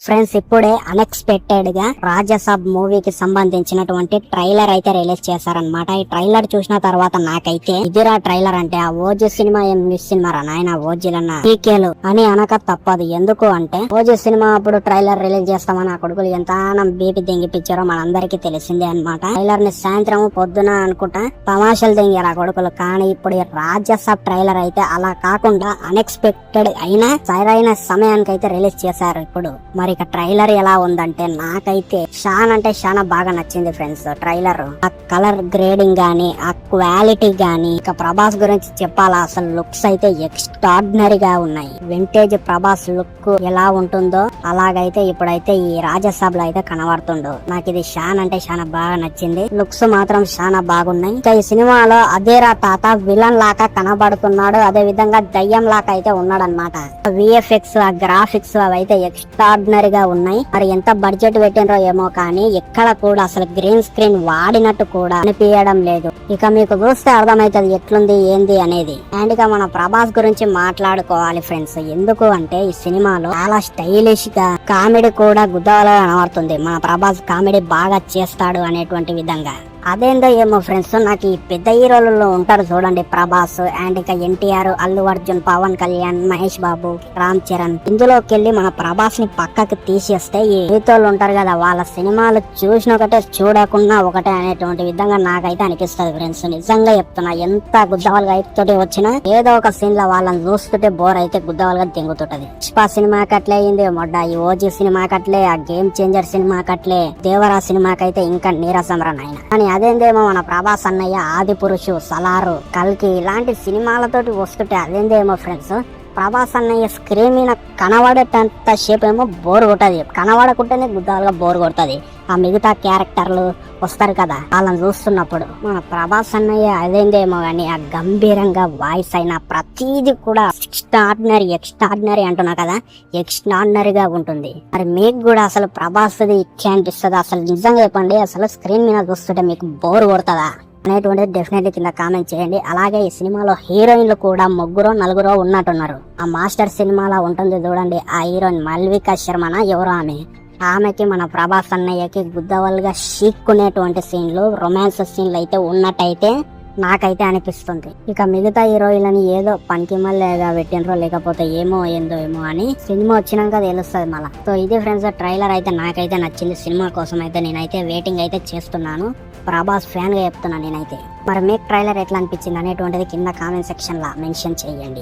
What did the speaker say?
Friends, ఇప్పుడే unexpected గా రాజసాబ్ మూవీకి సంబంధించినటువంటి ట్రైలర్ అయితే రిలీజ్ చేశారనమాట. ఈ ట్రైలర్ చూసిన తర్వాత నాకైతే ఇదిరా ట్రైలర్ అంటే ఆ ఓజీ సినిమా ఏం మిస్ సినిమా రా నాయన, ఓజీలన్న టీకేలు అని అనక తప్పదు. ఎందుకు అంటే ఓజీ సినిమా అప్పుడు ట్రైలర్ రిలీజ్ చేస్తామని ఆ కొడుకులు ఎంత బీపీ దెంగిపించారో మనందరికీ తెలిసిందే అనమాట. ట్రైలర్ ని సాయంత్రం పొద్దున అనుకుంటా తమాషలు దెంగారు ఆ కొడుకులు. కానీ ఇప్పుడు ఈ రాజసాబ్ ట్రైలర్ అయితే అలా కాకుండా అన్ఎక్స్పెక్టెడ్ అయినా సరైన సమయానికి అయితే రిలీజ్ చేశారు. ఇప్పుడు మరి ఇక ట్రైలర్ ఎలా ఉందంటే నాకైతే చాలా బాగా నచ్చింది ఫ్రెండ్స్. ట్రైలర్ ఆ కలర్ గ్రేడింగ్ గానీ, ఆ క్వాలిటీ గానీ, ఇక ప్రభాస్ గురించి చెప్పాలా, అసలు లుక్స్ అయితే ఎక్స్ట్రాడినరీగా ఉన్నాయి. వింటేజ్ ప్రభాస్ లుక్ ఎలా ఉంటుందో అలాగైతే ఇప్పుడైతే ఈ రాజసాబ్ లో అయితే కనబడుతుండో. నాకు ఇది చాలా బాగా నచ్చింది. లుక్స్ మాత్రం చాలా బాగున్నాయి. ఇంకా ఈ సినిమాలో అదేరా తాత విలన్ లాగా కనబడుతున్నాడు, అదే విధంగా దయ్యం లాగా అయితే ఉన్నాడు అనమాట. విఎఫ్ఎక్స్, ఆ గ్రాఫిక్స్ అవైతే ఎక్స్ట్రాడినరీ గా ఉన్నాయి. మరి ఎంత బడ్జెట్ పెట్టినరో ఏమో కానీ ఎక్కడ కూడా అసలు గ్రీన్ స్క్రీన్ వాడినట్టు కూడా అనిపించడం లేదు. ఇక మీకు చూస్తే అర్థమైతుంది ఎట్లుంది ఏంది అనేది. అండ్ ఇక మన ప్రభాస్ గురించి మాట్లాడుకోవాలి ఫ్రెండ్స్. ఎందుకు అంటే ఈ సినిమాలో చాలా స్టైలిష్ గా కామెడీ కూడా గుద్దవలో కనబడుతుంది. మన ప్రభాస్ కామెడీ బాగా చేస్తాడు అనేటువంటి విధంగా. అదేందో ఏమో ఫ్రెండ్స్, నాకు ఈ పెద్ద హీరోలలో ఉంటారు చూడండి, ప్రభాస్ అండ్ ఇక ఎన్టీఆర్, అల్లు అర్జున్, పవన్ కళ్యాణ్, మహేష్ బాబు, రామ్ చరణ్, ఇందులోకి వెళ్ళి మన ప్రభాస్ ని పక్కకి తీసేస్తే ఈ హీరోలు ఉంటారు కదా, వాళ్ళ సినిమాలు చూసిన ఒకటే చూడకుండా ఒకటే అనేటువంటి విధంగా నాకైతే అనిపిస్తుంది ఫ్రెండ్స్. నిజంగా చెప్తున్నా, ఎంత గుద్దవాలుగా అయితోటి వచ్చినా ఏదో ఒక సీన్ లో వాళ్ళని చూస్తుంటే బోర్ అయితే గుద్దవాలుగా దింగుతుంటది. పుష్ప సినిమాకి అట్లే అయింది, మొడ్డ ఈ ఓజీ సినిమాకి అట్లే, ఆ గేమ్ చేంజర్ సినిమాకి అట్లే, దేవరా సినిమాకైతే ఇంకా నీరసం రా నాయన. కానీ అదేందేమో మన ప్రభాస్ అన్నయ్య ఆది పురుషు, సలారు, కల్కి ఇలాంటి సినిమాలతోటి వస్తుంటే అదేందేమో ఫ్రెండ్స్, ప్రభాస్ అన్నయ్య స్క్రీన్ మీద కనబడేటంత షేప్ ఏమో బోర్ కొట్టది, కనబడకుంటేనే గుద్దాలుగా బోర్ కొడుతుంది. ఆ మిగతా క్యారెక్టర్లు వస్తారు కదా వాళ్ళని చూస్తున్నప్పుడు మన ప్రభాస్ అన్నయ్య అదేందేమో కానీ ఆ గంభీరంగా వాయిస్ అయినా ప్రతిదీ కూడా ఎక్స్ట్రాడినరీ అంటున్నా కదా, ఎక్స్ట్రాడినరీగా ఉంటుంది. మరి మీకు కూడా అసలు ప్రభాస్ ఇట్లా అనిపిస్తుంది? అసలు నిజంగా చెప్పండి, అసలు స్క్రీన్ మీద చూస్తుంటే మీకు బోర్ కొడుతుందా అనేటువంటిది డెఫినెట్లీ కింద కామెంట్ చేయండి. అలాగే ఈ సినిమాలో హీరోయిన్లు కూడా 3-4 ఉన్నట్టున్నారు. ఆ మాస్టర్ సినిమాలో ఉంటుంది చూడండి, ఆ హీరోయిన్ మల్వికా శర్మన ఎవరో ఆమెకి మన ప్రభాస్ అన్నయ్యకి గుద్దవల్గా షీక్కునేటువంటి సీన్లు, రొమాన్స్ సీన్లు అయితే ఉన్నట్టయితే నాకైతే అనిపిస్తుంది. ఇక మిగతా హీరోయిన్లని ఏదో పనికి మళ్ళీగా పెట్టినరో లేకపోతే ఏమో అని సినిమా వచ్చినాక తెలుస్తుంది మళ్ళా. సో ఇది ఫ్రెండ్స్, ట్రైలర్ అయితే నాకైతే నచ్చింది. సినిమా కోసం అయితే నేనైతే వెయిటింగ్ అయితే చేస్తున్నాను. ప్రభాస్ ఫ్యాన్ గా చెప్తున్నా నేనైతే. మరి మీకు ట్రైలర్ ఎట్లా అనిపించింది అనేటువంటిది కింద కామెంట్ సెక్షన్ లా మెన్షన్ చేయండి.